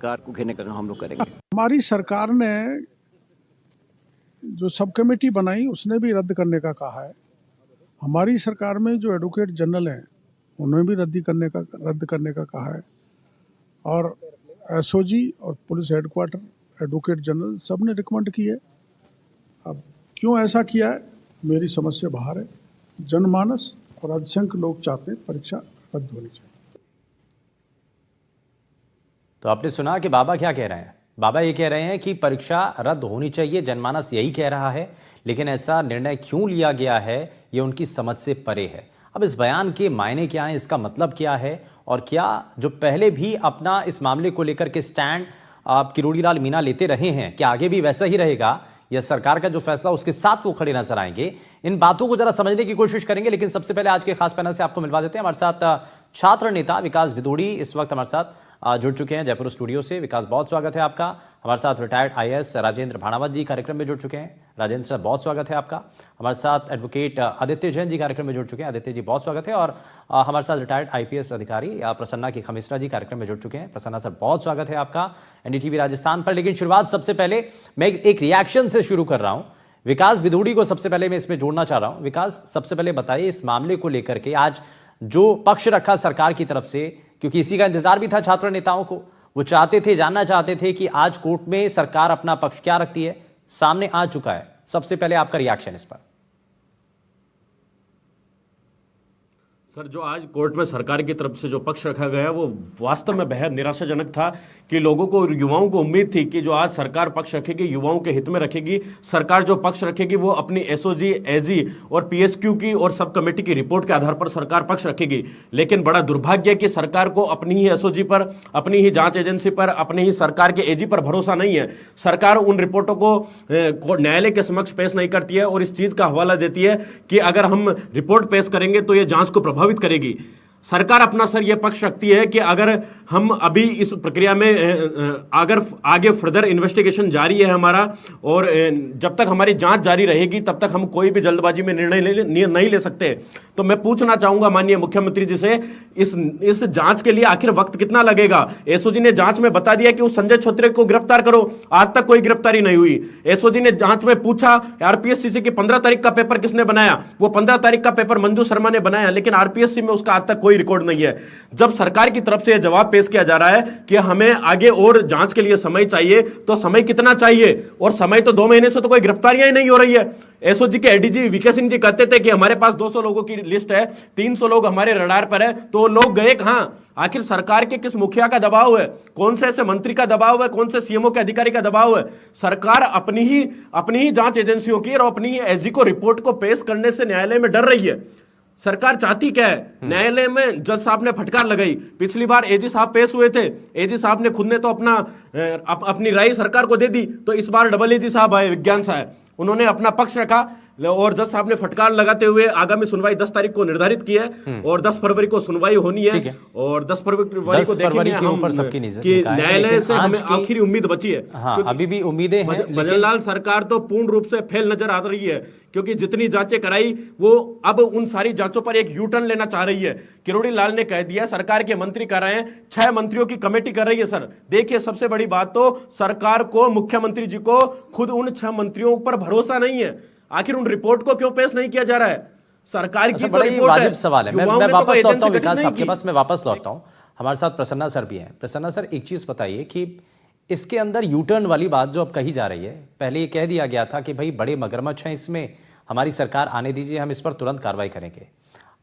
Car को घेरने का काम हम लोग करेंगे। हमारी सरकार ने जो सब कमेटी बनाई उसने भी रद्द करने का कहा है। हमारी सरकार में जो एडवोकेट जनरल हैं उन्होंने भी रद्द करने का कहा है। और एसओजी और पुलिस हेडक्वार्टर, एडवोकेट जनरल सब ने रिकमेंड की है। अब क्यों ऐसा किया है मेरी समझ से बाहर है। जनमानस और अल्पसंख्यक लोग चाहते हैं परीक्षा रद्द होनी चाहिए। तो आपने सुना कि बाबा क्या कह रहे हैं। बाबा ये कह रहे हैं कि परीक्षा रद्द होनी चाहिए, जनमानस यही कह रहा है, लेकिन ऐसा निर्णय क्यों लिया गया है ये उनकी समझ से परे है। अब इस बयान के मायने क्या है, इसका मतलब क्या है, और क्या जो पहले भी अपना इस मामले को लेकर के स्टैंड आप किरोड़ी लाल मीणा लेते रहे हैं, क्या आगे भी वैसा ही रहेगा या सरकार का जो फैसला उसके साथ वो खड़े नजर आएंगे? इन बातों को जरा समझने की कोशिश करेंगे, लेकिन सबसे पहले आज के खास पैनल से आपको मिलवा देते हैं। हमारे साथ छात्र नेता विकास भिदोड़ी इस वक्त हमारे साथ जुड़ चुके हैं जयपुर स्टूडियो से। विकास, बहुत स्वागत है आपका। हमारे साथ रिटायर्ड आईएएस राजेंद्र भाणावत जी कार्यक्रम में जुड़ चुके हैं। राजेंद्र सर, बहुत स्वागत है आपका। हमारे साथ एडवोकेट आदित्य जैन जी कार्यक्रम में जुड़ चुके हैं। आदित्य जी, बहुत स्वागत है। और हमारे साथ रिटायर्ड आईपीएस अधिकारी प्रसन्ना की खमिश्रा जी कार्यक्रम में जुड़ चुके हैं। प्रसन्ना सर, बहुत स्वागत है आपका एनडीटीवी राजस्थान पर। लेकिन शुरुआत सबसे पहले मैं एक रिएक्शन से शुरू कर रहा हूं। विकास भिदोड़ी को सबसे पहले मैं इसमें जोड़ना चाह रहा हूं। विकास, सबसे पहले बताइए इस मामले को लेकर के आज जो पक्ष रखा सरकार की तरफ से, क्योंकि इसी का इंतजार भी था छात्र नेताओं को, वो चाहते थे, जानना चाहते थे कि आज कोर्ट में सरकार अपना पक्ष क्या रखती है, सामने आ चुका है। सबसे पहले आपका रिएक्शन इस पर। सर, जो आज कोर्ट में सरकार की तरफ से जो पक्ष रखा गया वो वास्तव में बेहद निराशाजनक था कि लोगों को, युवाओं को उम्मीद थी कि जो आज सरकार पक्ष रखेगी युवाओं के हित में रखेगी। सरकार जो पक्ष रखेगी वो अपनी एसओजी, एजी और पीएसक्यू की और सब कमेटी की रिपोर्ट के आधार पर सरकार पक्ष रखेगी। लेकिन बड़ा दुर्भाग्य है कि सरकार को अपनी ही एसओजी पर, अपनी ही जांच एजेंसी पर, अपनी ही सरकार के एजी पर भरोसा नहीं है। सरकार उन रिपोर्टों को न्यायालय के समक्ष पेश नहीं करती है और इस चीज का हवाला देती है कि अगर हम रिपोर्ट पेश करेंगे तो ये जांच को प्रभावित करेगी। सरकार अपना सर यह पक्ष रखती है कि अगर हम अभी इस प्रक्रिया में अगर आगे फर्दर इन्वेस्टिगेशन जारी है हमारा, और जब तक हमारी जांच जारी रहेगी तब तक हम कोई भी जल्दबाजी में निर्णय नहीं ले सकते। तो मैं पूछना चाहूंगा माननीय मुख्यमंत्री जी से, इस जांच के लिए आखिर वक्त कितना लगेगा? एसओजी ने जांच में बता दिया कि उस संजय छोत्रे को गिरफ्तार करो, आज तक कोई गिरफ्तारी नहीं हुई। एसओजी ने जांच में पूछा आरपीएससी की 15 तारीख का पेपर किसने बनाया, वो 15 तारीख का पेपर मंजू शर्मा ने बनाया, लेकिन आरपीएससी में उसका आज तक कोई रिकॉर्ड नहीं है। जब सरकार की तरफ से यह जवाब पेश किया जा रहा है कि हमें आगे और जांच के लिए समय चाहिए, तो समय कितना चाहिए? और समय तो 2 महीने से तो कोई गिरफ्तारियां ही नहीं हो रही है। एसओजी के एडीजी वीके सिंह जी कहते थे कि हमारे पास 200 लोगों की लिस्ट है, 300 लोग हमारे रडार पर है, तो लोग गए कहां? आखिर सरकार के किस मुखिया का दबाव है, कौन से ऐसे मंत्री का दबाव है, कौन से सीएमओ के अधिकारी का दबाव है? सरकार अपनी ही जांच एजेंसियों की और अपनी ही एजी को रिपोर्ट को पेश करने से न्यायालय में डर रही है। सरकार चाहती क्या है? न्यायालय में जज साहब ने फटकार लगाई। पिछली बार एजी साहब पेश हुए थे, एजी साहब ने खुद ने तो अपनी राय सरकार को दे दी, तो इस बार डबल एजी साहब आए, विज्ञान साहब, उन्होंने अपना पक्ष रखा और जज साहब ने फटकार लगाते हुए आगामी सुनवाई 10 तारीख को निर्धारित की है और 10 फरवरी को सुनवाई होनी है। और 10 फरवरी को देखेंगे हम कि न्यायालय से हमें आखिरी उम्मीद बची है। हाँ, अभी भी उम्मीदें हैं। भजनलाल, सरकार तो पूर्ण रूप से फेल नजर आ रही है, क्योंकि जितनी जांचें कराई वो अब उन सारी जांचों पर एक यू टर्न लेना चाह रही है। किरोड़ी लाल ने कह दिया सरकार के मंत्री कर रहे हैं, 6 मंत्रियों की कमेटी कर रही है। सर देखिए, सबसे बड़ी बात तो सरकार को, मुख्यमंत्री जी को खुद उन 6 मंत्रियों पर भरोसा नहीं है। आखिर उन रिपोर्ट को क्यों पेश नहीं किया जा रहा है? सरकार की तो रिपोर्ट वाजिब सवाल है। मैं वापस लौटता हूं विकास आपके पास, मैं वापस लौटता हूं। हमारे साथ प्रसन्ना सर भी हैं। प्रसन्ना सर, एक चीज बताइए कि इसके अंदर यू टर्न वाली बात जो अब कही जा रही है, पहले ये कह दिया गया था कि भाई बड़े मगरमच्छ हैं इसमें, हमारी सरकार आने दीजिए, हम इस पर तुरंत कार्रवाई करेंगे।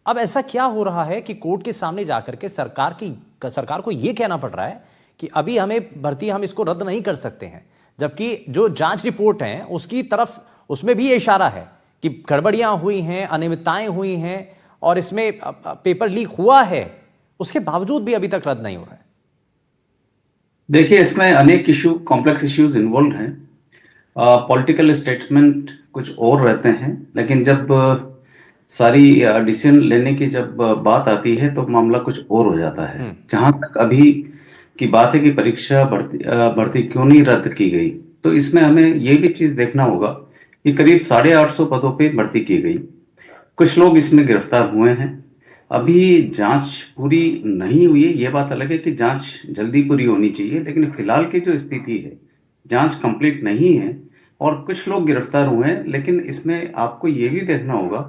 अब ऐसा क्या हो रहा है कि कोर्ट के सामने जाकर के सरकार को यह कहना पड़ रहा है कि अभी हमें भर्ती, हम इसको रद्द नहीं कर सकते हैं, जबकि जो जांच रिपोर्ट है उसकी तरफ, उसमें भी ये इशारा है कि गड़बड़ियां हुई हैं, अनियमितताएं हुई हैं और इसमें पेपर लीक हुआ है, उसके बावजूद भी अभी तक रद्द नहीं हो रहा है। देखिए, इसमें अनेक इशू, कॉम्प्लेक्स इश्यूज इन्वॉल्व हैं। पॉलिटिकल स्टेटमेंट कुछ और रहते हैं, लेकिन जब सारी डिसीजन लेने की जब बात आती है तो मामला कुछ और हो जाता है। जहां तक अभी की बात है कि परीक्षा भर्ती क्यों नहीं रद्द की गई, तो इसमें हमें ये भी चीज देखना होगा कि करीब 850 पदों पे भर्ती की गई। कुछ लोग इसमें गिरफ्तार हुए हैं, अभी जांच पूरी नहीं हुई है, ये बात अलग है कि जांच जल्दी पूरी होनी चाहिए, लेकिन फिलहाल की जो स्थिति है, जांच कंप्लीट नहीं है और कुछ लोग गिरफ्तार हुए हैं। लेकिन इसमें आपको ये भी देखना होगा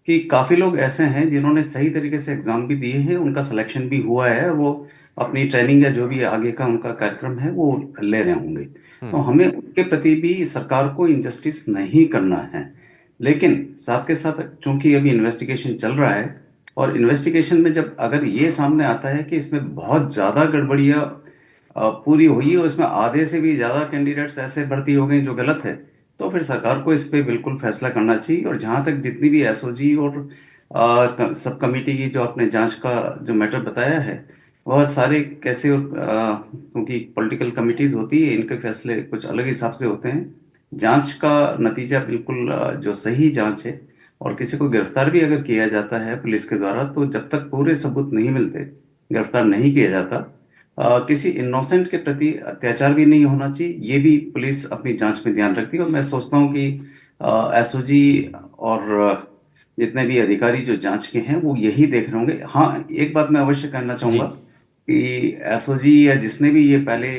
कि काफी लोग ऐसे हैं जिन्होंने सही तरीके से एग्जाम भी दिए हैं, उनका सिलेक्शन भी हुआ है, वो अपनी ट्रेनिंग या जो भी आगे का उनका कार्यक्रम है वो ले रहे होंगे। तो हमें उनके प्रति भी सरकार को इनजस्टिस नहीं करना है। लेकिन साथ के साथ चूंकि अभी इन्वेस्टिगेशन चल रहा है, और इन्वेस्टिगेशन में जब अगर ये सामने आता है कि इसमें बहुत ज़्यादा गड़बड़ियाँ पूरी हुई है और इसमें आधे से भी ज़्यादा कैंडिडेट्स ऐसे भर्ती हो गए जो गलत है, तो फिर सरकार को इस पे बिल्कुल फैसला करना चाहिए। और जहाँ तक जितनी भी एसओजी और सब कमेटी की जो आपने जांच का जो मैटर बताया है, वह सारे कैसे क्योंकि पॉलिटिकल कमिटीज होती है, इनके फैसले कुछ अलग हिसाब से होते हैं। जांच का नतीजा बिल्कुल जो सही जांच है, और किसी को गिरफ्तार भी अगर किया जाता है पुलिस के द्वारा, तो जब तक पूरे सबूत नहीं मिलते गिरफ्तार नहीं किया जाता। किसी इनोसेंट के प्रति अत्याचार भी नहीं होना चाहिए, ये भी पुलिस अपनी जांच में ध्यान रखती है। और मैं सोचता हूँ कि एसओजी और जितने भी अधिकारी जो जांच के हैं वो यही देख रहे होंगे। हाँ, एक बात मैं अवश्य कहना जी। चाहूंगा कि एसओजी या जिसने भी ये पहले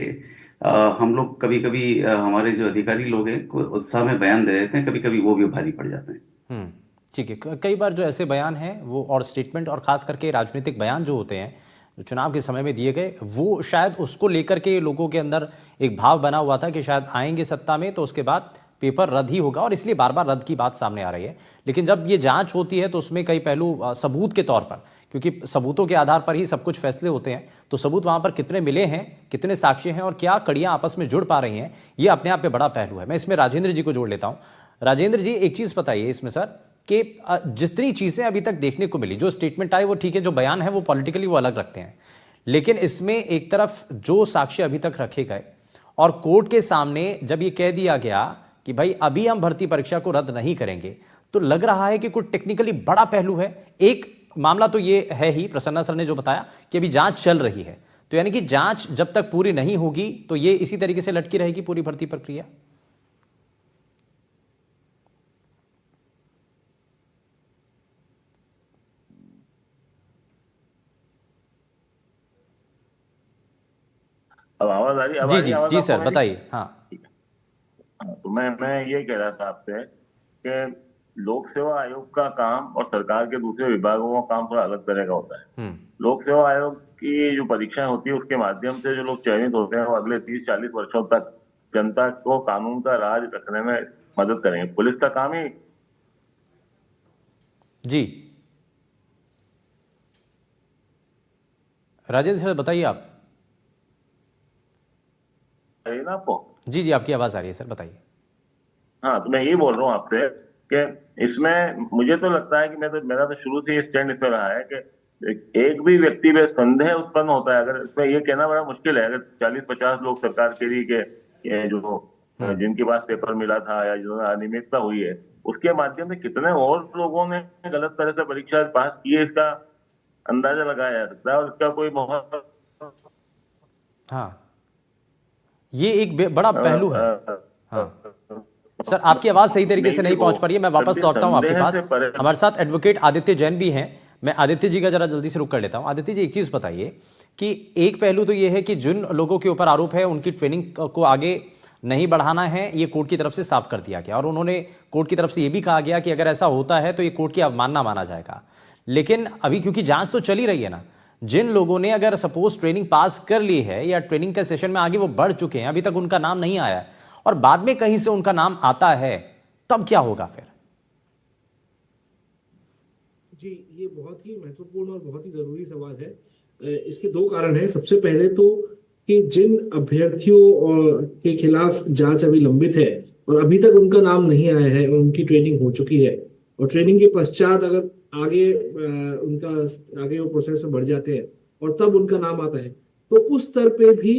हम लोग कभी कभी हमारे जो अधिकारी लोग हैं को उत्साह में बयान दे देते हैं, कभी कभी वो भी भारी पड़ जाते हैं। ठीक है। कई बार जो ऐसे बयान हैं वो, और स्टेटमेंट, और खास करके राजनीतिक बयान जो होते हैं, जो चुनाव के समय में दिए गए, वो शायद उसको लेकर के लोगों के अंदर एक भाव बना हुआ था कि शायद आएंगे सत्ता में तो उसके बाद पेपर रद्द ही होगा, और इसलिए बार बार रद्द की बात सामने आ रही है। लेकिन जब ये जांच होती है तो उसमें कई पहलू सबूत के तौर पर, क्योंकि सबूतों के आधार पर ही सब कुछ फैसले होते हैं, तो सबूत वहां पर कितने मिले हैं, कितने साक्ष्य हैं और क्या कड़ियां आपस में जुड़ पा रही हैं, ये अपने आप में बड़ा पहलू है। मैं इसमें राजेंद्र जी को जोड़ लेता हूं। राजेंद्र जी, एक चीज बताइए इसमें सर, कि जितनी चीजें अभी तक देखने को मिली, जो स्टेटमेंट आए वो ठीक है, जो बयान है वो पॉलिटिकली वो अलग रखते हैं, लेकिन इसमें एक तरफ जो साक्ष्य अभी तक रखे गए और कोर्ट के सामने जब ये कह दिया गया कि भाई अभी हम भर्ती परीक्षा को रद्द नहीं करेंगे, तो लग रहा है कि कोई टेक्निकली बड़ा पहलू है। एक मामला तो ये है ही, प्रसन्ना सर ने जो बताया कि अभी जांच चल रही है, तो यानी कि जांच जब तक पूरी नहीं होगी तो ये इसी तरीके से लटकी रहेगी पूरी भर्ती प्रक्रिया। अब आवाज आ रही, अब आ जी रही जी आवाज जी आपको सर, मेरी? बताइए। हाँ, हाँ, तो मैं ये कह रहा था आपसे कि लोक सेवा आयोग का काम और सरकार के दूसरे विभागों का काम थोड़ा अलग तरह का होता है। लोक सेवा आयोग की जो परीक्षाएं होती है उसके माध्यम से जो लोग चयनित होते हैं वो अगले 30-40 वर्षों तक जनता को कानून का राज रखने में मदद करेंगे। पुलिस का काम ही जी राजेंद्र सर बताइए आप। है ना आपको? जी जी, आपकी आवाज आ रही है सर, बताइए। हाँ, तो मैं ये बोल रहा हूँ आपसे कि इसमें मुझे तो लगता है कि मेरा तो शुरू से स्टैंड इसमें रहा है कि एक भी व्यक्ति में संदेह उत्पन्न होता है। अगर इसमें ये कहना बड़ा मुश्किल है, अगर 40-50 लोग सरकार के लिए के जो जिनके पास पेपर मिला था या जो अनियमितता हुई है उसके माध्यम से कितने और लोगों ने गलत तरह से परीक्षा पास की है, इसका अंदाजा लगाया जा सकता है। और इसका कोई बहुत हाँ, ये एक बड़ा पहलू है। हाँ सर, आपकी आवाज सही तरीके से नहीं पहुंच पा रही है, मैं वापस लौटता हूं आपके पास। हमारे साथ एडवोकेट आदित्य जैन भी हैं, मैं आदित्य जी का जरा जल्दी से रुक कर लेता हूं। आदित्य जी, एक चीज बताइए कि एक पहलू तो ये है कि जिन लोगों के ऊपर आरोप है उनकी ट्रेनिंग को आगे नहीं बढ़ाना है, ये कोर्ट की तरफ से साफ कर दिया गया, और उन्होंने कोर्ट की तरफ से ये भी कहा गया कि अगर ऐसा होता है तो ये कोर्ट की अवमानना माना जाएगा। लेकिन अभी क्योंकि जांच तो चल ही रही है ना, जिन लोगों ने अगर सपोज ट्रेनिंग पास कर ली है या ट्रेनिंग के सेशन में आगे वो बढ़ चुके हैं, अभी तक उनका नाम नहीं आया है और बाद में कहीं से उनका नाम आता है, तब क्या होगा फिर? जी, ये बहुत ही महत्वपूर्ण और बहुत ही जरूरी सवाल है। इसके दो कारण हैं। सबसे पहले तो कि जिन अभ्यर्थियों और के खिलाफ जांच अभी लंबित है और अभी तक उनका नाम नहीं आया है, उनकी ट्रेनिंग हो चुकी है और ट्रेनिंग के पश्चात अगर आगे वो प्रोसेस में बढ़ जाते हैं और तब उनका नाम आता है, तो उस स्तर पे भी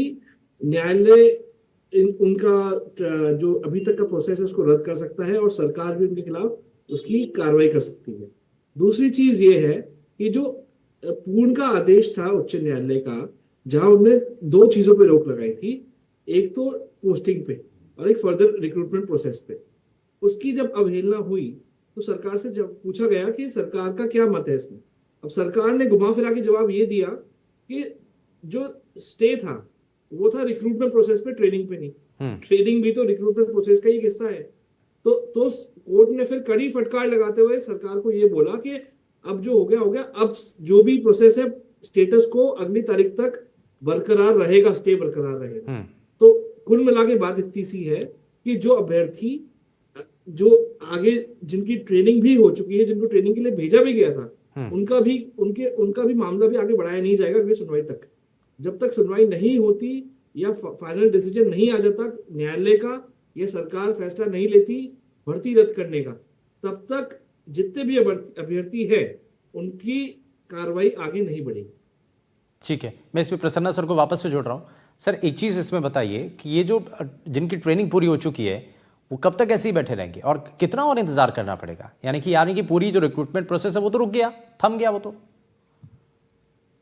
न्यायालय उनका जो अभी तक का प्रोसेस है उसको रद्द कर सकता है और सरकार भी उनके खिलाफ उसकी कार्रवाई कर सकती है। दूसरी चीज ये है कि जो पूर्ण का आदेश था उच्च न्यायालय का, जहां उन्होंने दो चीजों पे रोक लगाई थी, एक तो पोस्टिंग पे और एक फर्दर रिक्रूटमेंट प्रोसेस पे, उसकी जब अवहेलना हुई तो सरकार से जब पूछा गया कि सरकार का क्या मत है इसमें, अब सरकार ने घुमा फिरा के जवाब ये दिया कि जो स्टे था वो था रिक्रूटमेंट प्रोसेस पे, ट्रेनिंग पे नहीं। ट्रेनिंग भी तो रिक्रूटमेंट प्रोसेस का ही हिस्सा है। तो कोर्ट ने फिर कड़ी फटकार लगाते हुए सरकार को ये बोला कि अब जो हो गया, अब जो भी प्रोसेस है स्टेटस को अगली तारीख तक बरकरार रहेगा, स्टे बरकरार रहेगा। तो कुल मिला के बात इतनी सी है कि जो अभ्यर्थी जो आगे जिनकी ट्रेनिंग भी हो चुकी है, जिनको ट्रेनिंग के लिए भेजा भी गया था, उनका भी मामला भी आगे बढ़ाया नहीं जाएगा अगली सुनवाई तक। जब तक सुनवाई नहीं होती या फाइनल डिसीजन नहीं आ जाता न्यायालय का, ये सरकार फैसला नहीं लेती भर्ती रद्द करने का, तब तक जितने भी अभ्यर्थी है उनकी कार्रवाई आगे नहीं बढ़ेगी। ठीक है, मैं इसमें प्रसन्ना सर को वापस से जोड़ रहा हूँ। सर एक चीज़ इसमें बताइए कि ये जो जिनकी ट्रेनिंग पूरी हो चुकी है वो कब तक ऐसे ही बैठे रहेंगे और कितना और इंतजार करना पड़ेगा? यानी कि पूरी जो रिक्रूटमेंट प्रोसेस है वो तो रुक गया, थम गया वो तो।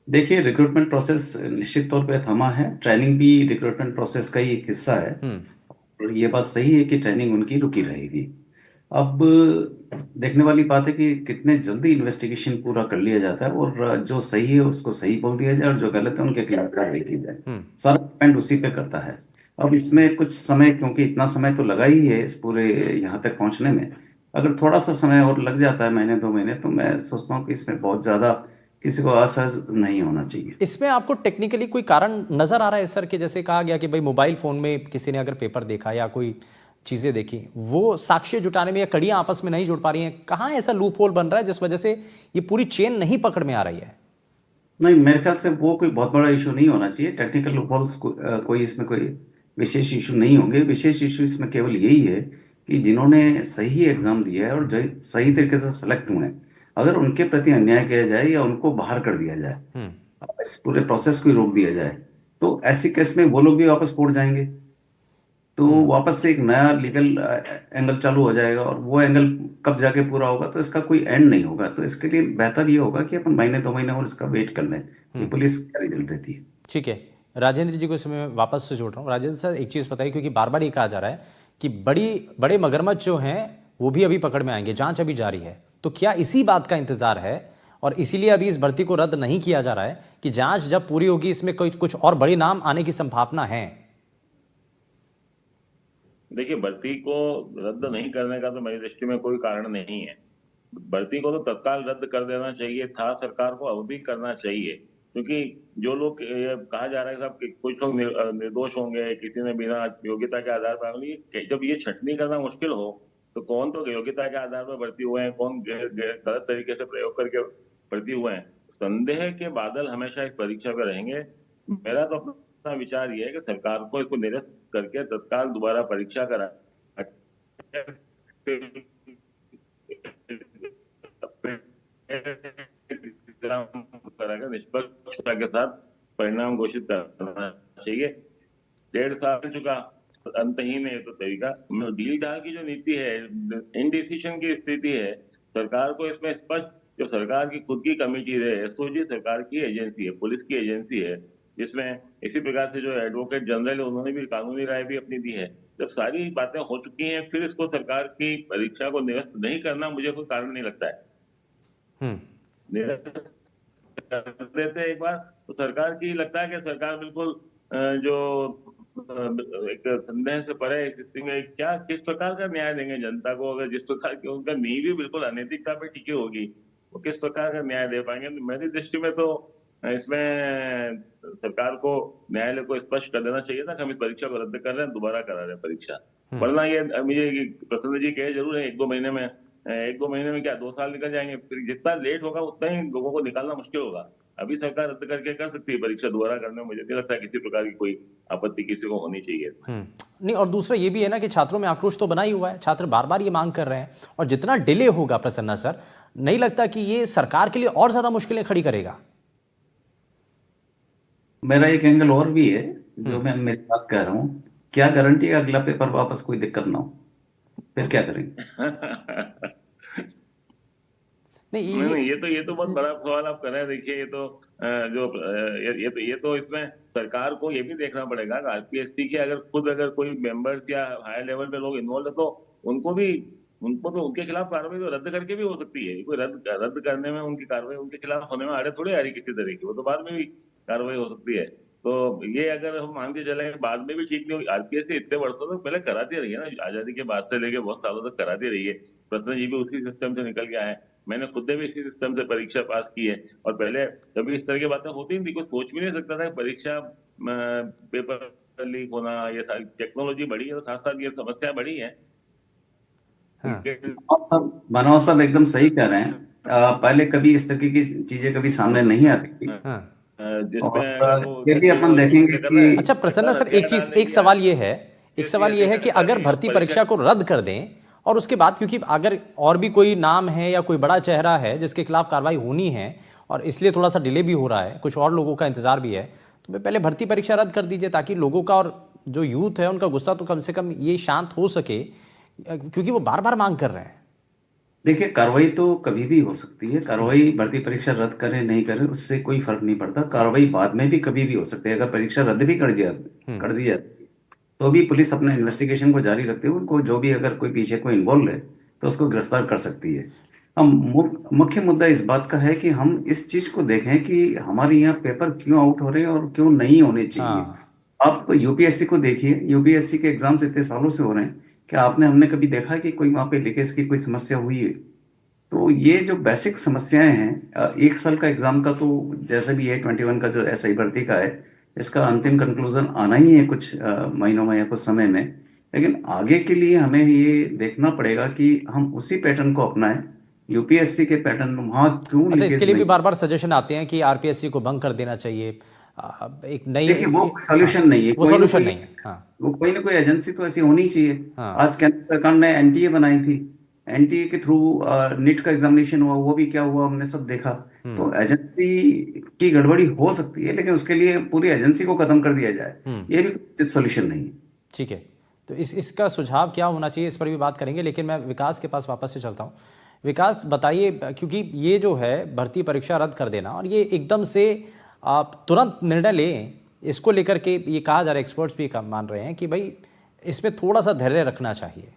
देखिए, रिक्रूटमेंट प्रोसेस निश्चित तौर पे थमा है, ट्रेनिंग भी रिक्रूटमेंट प्रोसेस का ही एक हिस्सा है। और ये बात सही है कि ट्रेनिंग उनकी रुकी रहेगी। अब देखने वाली बात है कि कितने जल्दी इन्वेस्टिगेशन पूरा कर लिया जाता है और जो सही है उसको सही बोल दिया जाए और जो गलत है उनके खिलाफ कार्रवाई की जाए। सारा डिपेंड उसी पे करता है। अब इसमें कुछ समय, क्योंकि इतना समय तो लगा ही है इस पूरे यहाँ तक पहुंचने में, अगर थोड़ा सा समय और लग जाता है, महीने 2 महीने, तो मैं सोचता हूँ कि इसमें बहुत ज्यादा किसी को असहज नहीं होना चाहिए। इसमें आपको टेक्निकली कोई कारण नजर आ रहा है सर कि जैसे कहा गया कि भाई मोबाइल फोन में किसी ने अगर पेपर देखा या कोई चीजें देखी, वो साक्ष्य जुटाने में या कड़ियां आपस में नहीं जुड़ पा रही हैं? कहाँ ऐसा लूप होल बन रहा है जिस वजह से ये पूरी चेन नहीं पकड़ में आ रही है? नहीं, मेरे ख्याल से वो कोई बहुत बड़ा इशू नहीं होना चाहिए। टेक्निकल लूपहोल्स कोई इसमें कोई विशेष इशू नहीं होंगे। विशेष इशू इसमें केवल यही है कि जिन्होंने सही एग्जाम दिया है और सही तरीके से सेलेक्ट हुए हैं, अगर उनके प्रति अन्याय किया जाए या उनको बाहर कर दिया जाए, इस पूरे प्रोसेस को ही रोक दिया जाए, तो ऐसी केस में वो लोग भी वापस कोर्ट जाएंगे, तो वापस से एक नया लीगल एंगल चालू हो जाएगा और वो एंगल कब जाके पूरा होगा तो इसका कोई एंड नहीं होगा। तो इसके लिए बेहतर ये होगा कि अपन महीने 2 महीने और इसका वेट कर लें कि पुलिस क्या रिजल्ट देती है। ठीक है, राजेंद्र जी को इसमें मैं वापस से जोड़ रहा हूँ। राजेंद्र सर एक चीज़ बताइए, क्योंकि बार बार ये कहा जा रहा है कि बड़े मगरमच्छ जो हैं वो भी अभी पकड़ में आएंगे, जांच अभी जारी है, तो क्या इसी बात का इंतजार है और इसीलिए अभी इस भर्ती को रद्द नहीं किया जा रहा है कि जांच जब पूरी होगी इसमें कुछ और बड़े नाम आने की संभावना है? देखिए, भर्ती को रद्द नहीं करने का तो मेरी दृष्टि में कोई कारण नहीं है। भर्ती को तो तत्काल रद्द कर देना चाहिए था, सरकार को अब भी करना चाहिए, क्योंकि जो लोग कहा जा रहा है साहब कि कुछ लोग निर्दोष होंगे, किसी ने बिना योग्यता के आधार पर, जब ये छंटनी करना मुश्किल हो तो कौन तो योग्यता के आधार पर भर्ती हुए हैं, कौन गलत तरीके से प्रयोग करके भर्ती हुए हैं। संदेह के बादल हमेशा इस परीक्षा पे रहेंगे। मेरा तो अपना विचार ये है कि सरकार को इसको निरस्त करके तत्काल दोबारा परीक्षा करा निष्पक्षता के साथ परिणाम घोषित करना चाहिए। 1.5 साल चुका, अंतहीन है तो तरीका। ढील ढाल की जो नीति है, इनडिसीजन की स्थिति है, सरकार को इसमें स्पष्ट, जो सरकार की खुद की कमेटी है, एसओजी सरकार की एजेंसी है, पुलिस की एजेंसी है, जिसमें इसी प्रकार से जो एडवोकेट जनरल है उन्होंने भी कानूनी राय भी अपनी दी है। जब सारी बातें हो चुकी हैं फिर इसको सरकार की परीक्षा को निरस्त नहीं करना मुझे कोई कारण नहीं लगता है। निरस्त कर देते एक बार तो सरकार की लगता है कि सरकार बिल्कुल जो एक संदेह से परे स्थिति में क्या किस प्रकार का न्याय देंगे जनता को, अगर जिस प्रकार की उनका नींव भी बिल्कुल अनैतिकता पे टिकी होगी, वो किस प्रकार का न्याय दे पाएंगे। मेरी दृष्टि में तो इसमें सरकार को न्यायालय को स्पष्ट कर देना चाहिए था कि हम इस परीक्षा को रद्द कर रहे हैं, दोबारा करा रहे हैं परीक्षा। वरना ये मुझे प्रसन्न जी कहे जरूर है 1-2 महीने में, 1-2 महीने में क्या 2 साल निकल जाएंगे, फिर जितना लेट होगा उतना ही लोगों को निकालना मुश्किल होगा। अभी सरकार रद्द करके कर सकती है परीक्षा दोबारा करने में, मुझे नहीं लगता किसी प्रकार की कोई आपत्ति किसी को होनी चाहिए। नहीं, और दूसरा ये भी है ना कि छात्रों में आक्रोश तो बना ही हुआ है, छात्र बार बार ये मांग कर रहे हैं, और जितना डिले होगा प्रसन्ना सर, नहीं लगता कि ये सरकार के लिए और ज्यादा मुश्किलें खड़ी करेगा? मेरा एक एंगल और भी है जो मैं मेरी बात कह रहा हूँ, क्या गारंटी है अगला पेपर वापस कोई दिक्कत ना हो, फिर क्या करेंगे? नहीं, ये तो बहुत बड़ा सवाल आप कर रहे हैं। देखिए, ये तो ये तो इसमें सरकार को ये भी देखना पड़ेगा कि आरपीएससी के अगर कोई मेंबर्स या हायर लेवल पे लोग इन्वॉल्व है तो उनको भी उनको तो उनके खिलाफ कार्रवाई तो रद्द करके भी हो सकती है। कोई रद्द करने में उनकी कार्रवाई उनके खिलाफ होने में आड़े थोड़ी आ रही किसी तरह की, वो तो बाद में भी कार्रवाई हो सकती है। तो ये अगर हम मान के चले बाद में भी ठीक नहीं होगी, आरपीएससी इतने वर्षों तक पहले कराती रही है ना, आजादी के बाद से लेके बहुत सालों तक कराती रही है। प्रश्न जी भी उसी सिस्टम से निकल के आए हैं, मैंने खुद ने भी इसी सिस्टम से परीक्षा पास की है। और पहले कभी इस तरह की बातें होती नहीं थी, कोई सोच भी नहीं सकता था कि परीक्षा पेपर लीक होना, ये सारी टेक्नोलॉजी बढ़ी है तो साथ साथ ये समस्या बढ़ी है। हाँ। मनोज साहब एकदम सही कह रहे हैं। पहले कभी इस तरह की चीजें कभी सामने नहीं आती थी। हाँ। और ये भी अपन देखेंगे कि अच्छा प्रसन्ना सर, एक सवाल ये है कि अगर भर्ती परीक्षा को रद्द कर दें और उसके बाद, क्योंकि अगर और भी कोई नाम है या कोई बड़ा चेहरा है जिसके खिलाफ कार्रवाई होनी है और इसलिए थोड़ा सा डिले भी हो रहा है, कुछ और लोगों का इंतजार भी है, तो पहले भर्ती परीक्षा रद्द कर दीजिए ताकि लोगों का और जो यूथ है उनका गुस्सा तो कम से कम ये शांत हो सके, क्योंकि वो बार बार मांग कर रहे हैं। देखिए, कार्रवाई तो कभी भी हो सकती है। कार्रवाई भर्ती परीक्षा रद्द करें नहीं करें उससे कोई फर्क नहीं पड़ता। कार्रवाई बाद में भी कभी भी हो सकती है। अगर परीक्षा रद्द भी कर दी जाती तो भी पुलिस अपने इन्वेस्टिगेशन को जारी रखते हुए उनको जो भी अगर कोई पीछे कोई इन्वॉल्व है तो उसको गिरफ्तार कर सकती है। हम मुख्य मुद्दा इस बात का है कि हम इस चीज को देखें कि हमारे यहाँ पेपर क्यों आउट हो रहे हैं और क्यों नहीं होने चाहिए। आप यूपीएससी को देखिए, यूपीएससी के एग्जाम्स इतने सालों से हो रहे हैं, क्या हमने कभी देखा कि कोई वहां पे लीकेज की कोई समस्या हुई है? तो ये जो बेसिक समस्याएं हैं, एक साल का एग्जाम का तो जैसे भी है 21 का जो एसआई भर्ती का है, इसका अंतिम कंक्लूजन आना ही है कुछ महीनों में या कुछ समय में। लेकिन आगे के लिए हमें ये देखना पड़ेगा कि हम उसी पैटर्न को अपनाएं। यूपीएससी के पैटर्न वहां क्यों अच्छा, इसके लिए भी नहीं? बार बार सजेशन आते हैं कि आरपीएससी को भंग कर देना चाहिए। एक नई, देखिए, वो सॉल्यूशन नहीं है, वो सॉल्यूशन नहीं है। हाँ। वो कोई ना कोई एजेंसी तो ऐसी होनी चाहिए। हाँ। आज केंद्र सरकार ने एनटीए बनाई थी, एनटीए के थ्रू नीट का एग्जामिनेशन हुआ, वो भी क्या हुआ हमने सब देखा। तो एजेंसी की गड़बड़ी हो सकती है, लेकिन उसके लिए पूरी एजेंसी को खत्म कर दिया जाए ये भी सॉल्यूशन नहीं है। ठीक है, तो इसका सुझाव क्या होना चाहिए इस पर भी बात करेंगे, लेकिन मैं विकास के पास वापस से चलता हूँ। विकास बताइए, क्योंकि ये जो है भर्ती परीक्षा रद्द कर देना और ये एकदम से आप तुरंत निर्णय लें, इसको लेकर के ये कहा जा रहा है, एक्सपर्ट्स भी मान रहे हैं कि भाई इसमें थोड़ा सा धैर्य रखना चाहिए।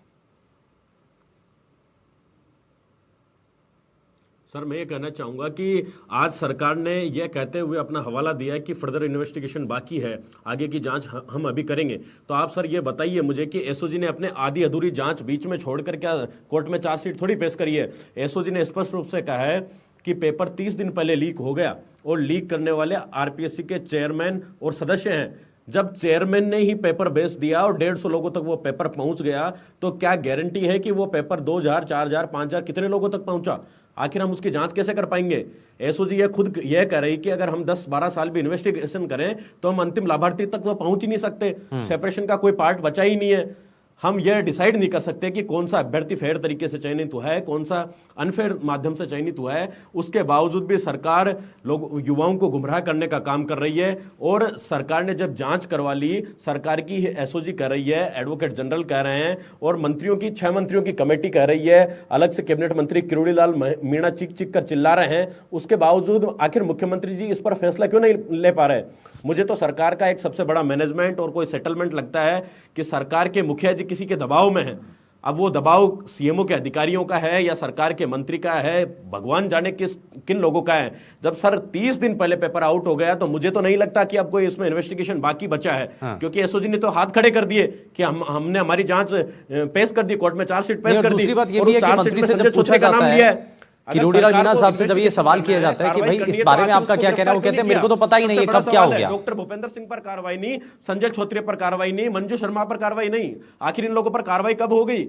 सर मैं ये कहना चाहूँगा कि आज सरकार ने यह कहते हुए अपना हवाला दिया है कि फर्दर इन्वेस्टिगेशन बाकी है, आगे की जांच हम अभी करेंगे। तो आप सर ये बताइए मुझे कि एसओजी ने अपने आधी अधूरी जांच बीच में छोड़कर क्या कोर्ट में चार्जशीट थोड़ी पेश करी है। एसओजी ने स्पष्ट रूप से कहा है कि पेपर 30 दिन पहले लीक हो गया और लीक करने वाले आरपीएससी के चेयरमैन और सदस्य हैं। जब चेयरमैन ने ही पेपर भेज दिया और 150 लोगों तक वो पेपर पहुंच गया, तो क्या गारंटी है कि वो पेपर 2000, 4000, 5000 कितने लोगों तक पहुंचा? आखिर हम उसकी जांच कैसे कर पाएंगे? एसओजी ये खुद यह कह रही कि अगर हम 10-12 साल भी इन्वेस्टिगेशन करें तो हम अंतिम लाभार्थी तक तो पहुंच ही नहीं सकते। सेपरेशन का कोई पार्ट बचा ही नहीं है। हम यह डिसाइड नहीं कर सकते कि कौन सा अभ्यर्थी फेयर तरीके से चयनित हुआ है, कौन सा अनफेयर माध्यम से चयनित हुआ है। उसके बावजूद भी सरकार लोग युवाओं को गुमराह करने का काम कर रही है। और सरकार ने जब जांच करवा ली, सरकार की एसओजी कह रही है, एडवोकेट जनरल कह रहे हैं और मंत्रियों की 6 मंत्रियों की कमेटी कह रही है, अलग से कैबिनेट मंत्री किरोड़ी लाल मीणा चीख कर चिल्ला रहे हैं, उसके बावजूद आखिर मुख्यमंत्री जी इस पर फैसला क्यों नहीं ले पा रहे? मुझे तो सरकार का एक सबसे बड़ा मैनेजमेंट और कोई सेटलमेंट लगता है कि सरकार के मुखिया जी किसी के दबाव में है। अब वो दबाव सीएमओ के अधिकारियों का है या सरकार के मंत्री का है, भगवान जाने किन लोगों का है। जब सर 30 दिन पहले पेपर आउट हो गया तो मुझे तो नहीं लगता कि अब कोई इसमें इन्वेस्टिगेशन बाकी बचा है। क्योंकि एसओजी ने तो हाथ खड़े कर दिए कि हमने हमारी जांच पेश कर दी, कोर्ट में चार्जशीट पेश कर दी। दूसरी बात ये भी है कि मंत्री से जब पूछा जाता है, किरोड़ी लाल मीणा साहब से जब ये सवाल किया जाता है कि भाई इस बारे में आपका क्या कहना है, वो कहते हैं मेरे को तो पता ही नहीं है कब क्या हो गया। डॉक्टर भूपेंद्र सिंह पर कार्रवाई नहीं, संजय छोत्रिय पर कार्रवाई नहीं, मंजू शर्मा पर कार्रवाई नहीं, आखिर इन लोगों पर कार्रवाई कब हो गई?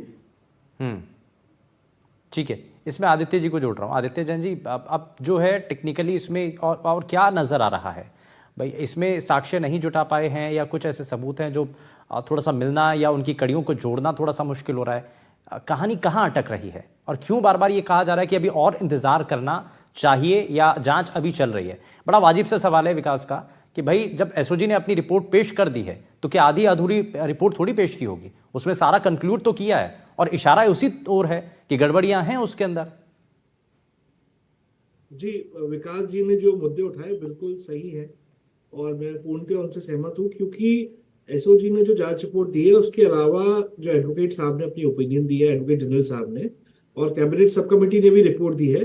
ठीक है, इसमें आदित्य जी को जोड़ रहा हूँ। आदित्य जैन जी, अब जो है टेक्निकली इसमें और क्या नजर आ रहा है भाई? इसमें साक्ष्य नहीं जुटा पाए हैं या कुछ ऐसे सबूत हैं जो थोड़ा सा मिलना या उनकी कड़ियों को जोड़ना थोड़ा सा मुश्किल हो रहा है? कहानी कहाँ अटक रही है और क्यों बार बार ये कहा जा रहा है कि अभी और इंतजार करना चाहिए या जांच अभी चल रही है? बड़ा वाजिब सा सवाल है विकास का कि भाई जब एसओजी ने अपनी रिपोर्ट पेश कर दी है तो क्या आधी अधूरी रिपोर्ट थोड़ी पेश की होगी? उसमें सारा कंक्लूड तो किया है और इशारा उसी ओर है कि गड़बड़ियां हैं उसके अंदर। जी, विकास जी ने जो मुद्दे उठाए बिल्कुल सही है और मैं पूर्णतः उनसे सहमत हूं, क्योंकि एसओजी ने जो जांच रिपोर्ट दी है उसके अलावा जो एडवोकेट साहब ने अपनी ओपिनियन दी है, एडवोकेट जनरल साहब ने, और कैबिनेट सब कमेटी ने भी रिपोर्ट दी है,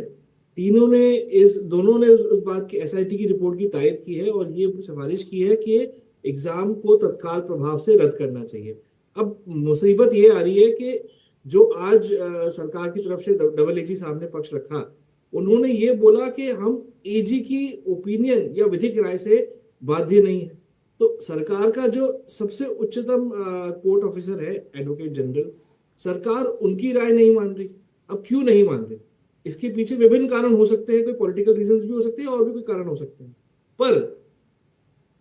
दोनों ने उस बात की, एसआईटी की रिपोर्ट की तायद की है और ये सिफारिश की है कि एग्जाम को तत्काल प्रभाव से रद्द करना चाहिए। अब मुसीबत ये आ रही है कि जो आज सरकार की तरफ से डबल एजी साहब ने पक्ष रखा, उन्होंने ये बोला कि हम एजी की ओपिनियन या विधिक राय से बाध्य नहीं है। तो सरकार का जो सबसे उच्चतम कोर्ट ऑफिसर है एडवोकेट जनरल, सरकार उनकी राय नहीं मान रही। अब क्यों नहीं मान रही? इसके पीछे विभिन्न कारण हो सकते हैं, कोई पॉलिटिकल रीजंस भी हो सकते हैं और भी कोई कारण हो सकते हैं। पर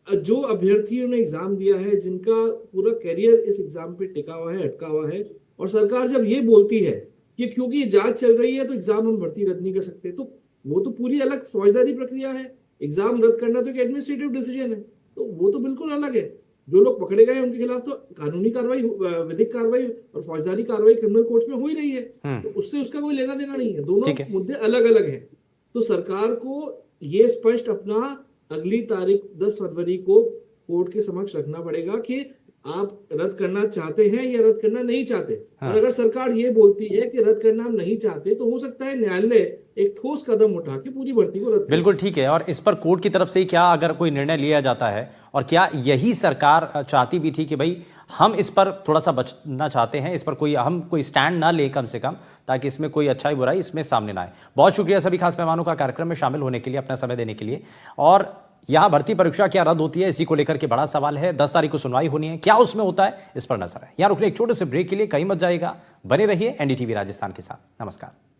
जो अभ्यर्थियों ने एग्जाम दिया है, जिनका पूरा करियर इस एग्जाम पे टिका हुआ है, अटका हुआ है, और सरकार जब ये बोलती है कि क्योंकि ये जांच चल रही है तो एग्जाम हम भर्ती रद्द नहीं कर सकते, तो वो तो पूरी अलग फौजदारी प्रक्रिया है। एग्जाम रद्द करना तो एक एडमिनिस्ट्रेटिव डिसीजन है, तो वो तो बिल्कुल अलग है। जो लोग पकड़े गए उनके खिलाफ तो कानूनी कार्रवाई, विधिक कार्रवाई और फौजदारी कार्रवाई क्रिमिनल कोर्ट में हो ही रही है, तो उससे उसका कोई लेना देना नहीं है। दोनों मुद्दे अलग अलग हैं। तो सरकार को ये स्पष्ट अपना अगली तारीख 10 फरवरी को कोर्ट के समक्ष रखना पड़ेगा कि आप रद्द करना चाहते हैं या रद्द करना नहीं चाहते। और अगर सरकार ये बोलती है कि रद्द करना हम नहीं चाहते, तो हो सकता है न्यायालय एक ठोस कदम उठा के पूरी भर्ती को रद्द। बिल्कुल ठीक है। और इस पर कोर्ट की तरफ से क्या अगर कोई निर्णय लिया जाता है, और क्या यही सरकार चाहती भी थी कि भाई हम इस पर थोड़ा सा बचना चाहते हैं, इस पर हम कोई स्टैंड ना ले कम से कम, ताकि इसमें कोई अच्छाई बुराई इसमें सामने ना आए। बहुत शुक्रिया सभी खास मेहमानों का कार्यक्रम में शामिल होने के लिए, अपना समय देने के लिए। और यहाँ भर्ती परीक्षा क्या रद्द होती है, इसी को लेकर के बड़ा सवाल है। 10 तारीख को सुनवाई होनी है, क्या उसमें होता है इस पर नजर है। यहाँ रुकने एक छोटे से ब्रेक के लिए कहीं मत जाएगा, बने रहिए एनडीटीवी राजस्थान के साथ। नमस्कार।